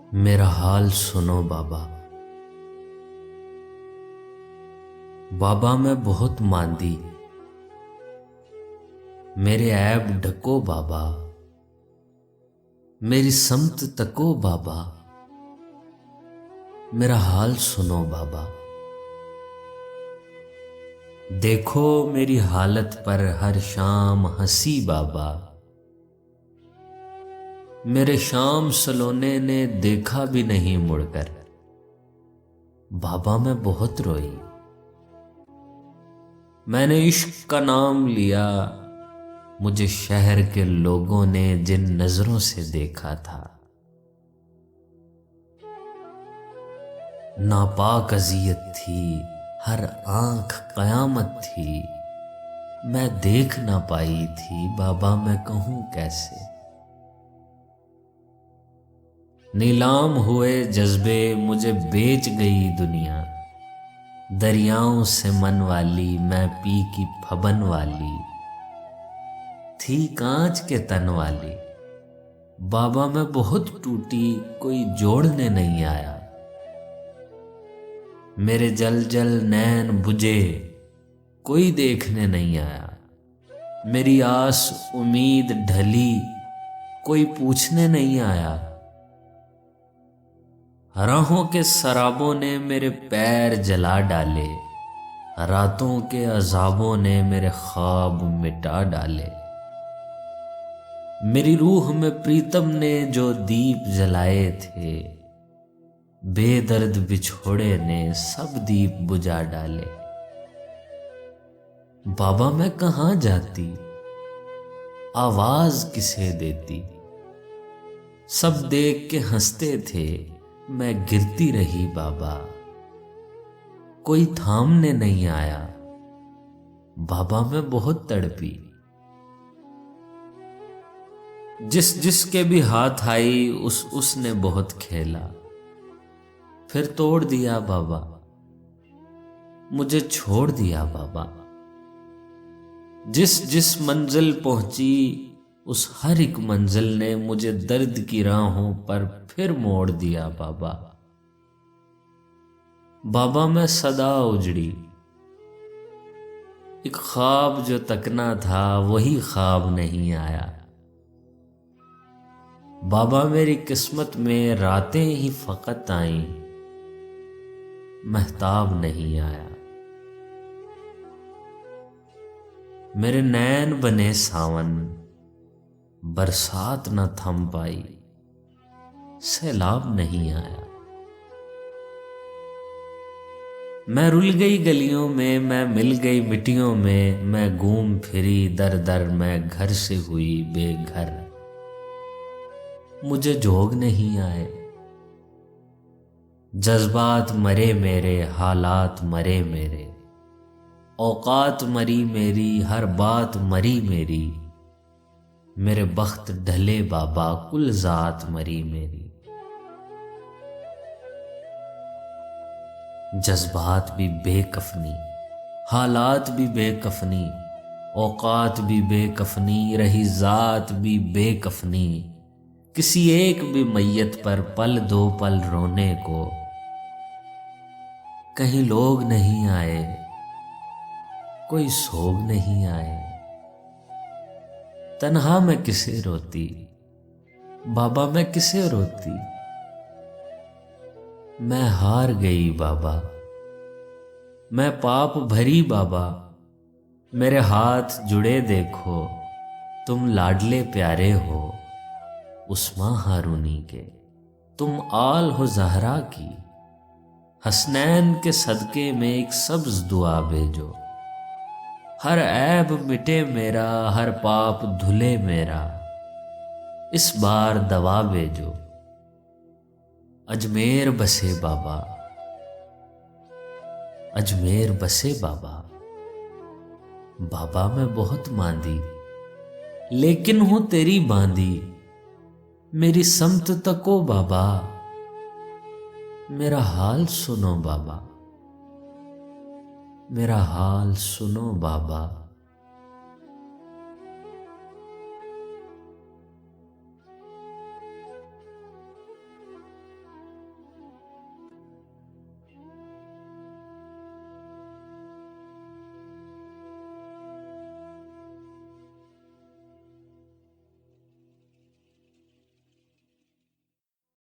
मेरा हाल सुनो बाबा। बाबा मैं बहुत मांदी, मेरे ऐब ढको बाबा। मेरी समत तको बाबा, मेरा हाल सुनो बाबा। देखो मेरी हालत पर हर शाम हंसी बाबा। मेरे शाम सलोने ने देखा भी नहीं मुड़कर। बाबा मैं बहुत रोई, मैंने इश्क का नाम लिया। मुझे शहर के लोगों ने जिन नजरों से देखा था, नापाक अजियत थी, हर आंख कयामत थी। मैं देख ना पाई थी बाबा, मैं कहूं कैसे। नीलाम हुए जज्बे, मुझे बेच गई दुनिया। दरियाओं से मन वाली, मैं पी की फबन वाली थी, कांच के तन वाली। बाबा मैं बहुत टूटी, कोई जोड़ने नहीं आया। मेरे जल जल नैन बुझे, कोई देखने नहीं आया। मेरी आस उम्मीद ढली, कोई पूछने नहीं आया। राहों के शराबों ने मेरे पैर जला डाले, रातों के अजाबों ने मेरे ख्वाब मिटा डाले। मेरी रूह में प्रीतम ने जो दीप जलाए थे, बेदर्द बिछोड़े ने सब दीप बुझा डाले। बाबा मैं कहाँ जाती, आवाज किसे देती। सब देख के हंसते थे, मैं गिरती रही बाबा। कोई थामने नहीं आया, बाबा मैं बहुत तड़पी। जिसके भी हाथ आई उसने बहुत खेला, फिर तोड़ दिया बाबा, मुझे छोड़ दिया बाबा। जिस मंजिल पहुंची, उस हर एक मंजिल ने मुझे दर्द की राहों पर फिर मोड़ दिया बाबा। बाबा मैं सदा उजड़ी, एक ख्वाब जो तकना था वही ख्वाब नहीं आया। बाबा मेरी किस्मत में रातें ही फकत आईं, महताब नहीं आया। मेरे नैन बने सावन, बरसात न थम पाई, सैलाब नहीं आया। मैं रुल गई गलियों में, मैं मिल गई मिट्टियों में। मैं घूम फिरी दर दर, मैं घर से हुई बेघर। मुझे जोग नहीं आए, जज्बात मरे मेरे, हालात मरे मेरे। औकात मरी मेरी, हर बात मरी मेरी। मेरे बख्त ढले बाबा, कुल जात मरी मेरी। जज्बात भी बेकफनी, हालात भी बेकफनी, औकात भी बेकफनी, रही जात भी बेकफनी। किसी एक भी मैयत पर पल दो पल रोने को, कहीं लोग नहीं आए, कोई सोग नहीं आए। तन्हा मैं किसे रोती, बाबा मैं किसे रोती। मैं हार गई बाबा, मैं पाप भरी बाबा। मेरे हाथ जुड़े देखो, तुम लाडले प्यारे हो उस्मा हारूनी के। तुम आल हो ज़हरा की, हसनैन के सदके में एक सब्ज दुआ भेजो। हर ऐब मिटे मेरा, हर पाप धुले मेरा, इस बार दवा भेजो। अजमेर बसे बाबा, अजमेर बसे बाबा। बाबा मैं बहुत मांदी, लेकिन हूं तेरी बांदी। मेरी समत तको बाबा, मेरा हाल सुनो बाबा। मेरा हाल सुनो बाबा।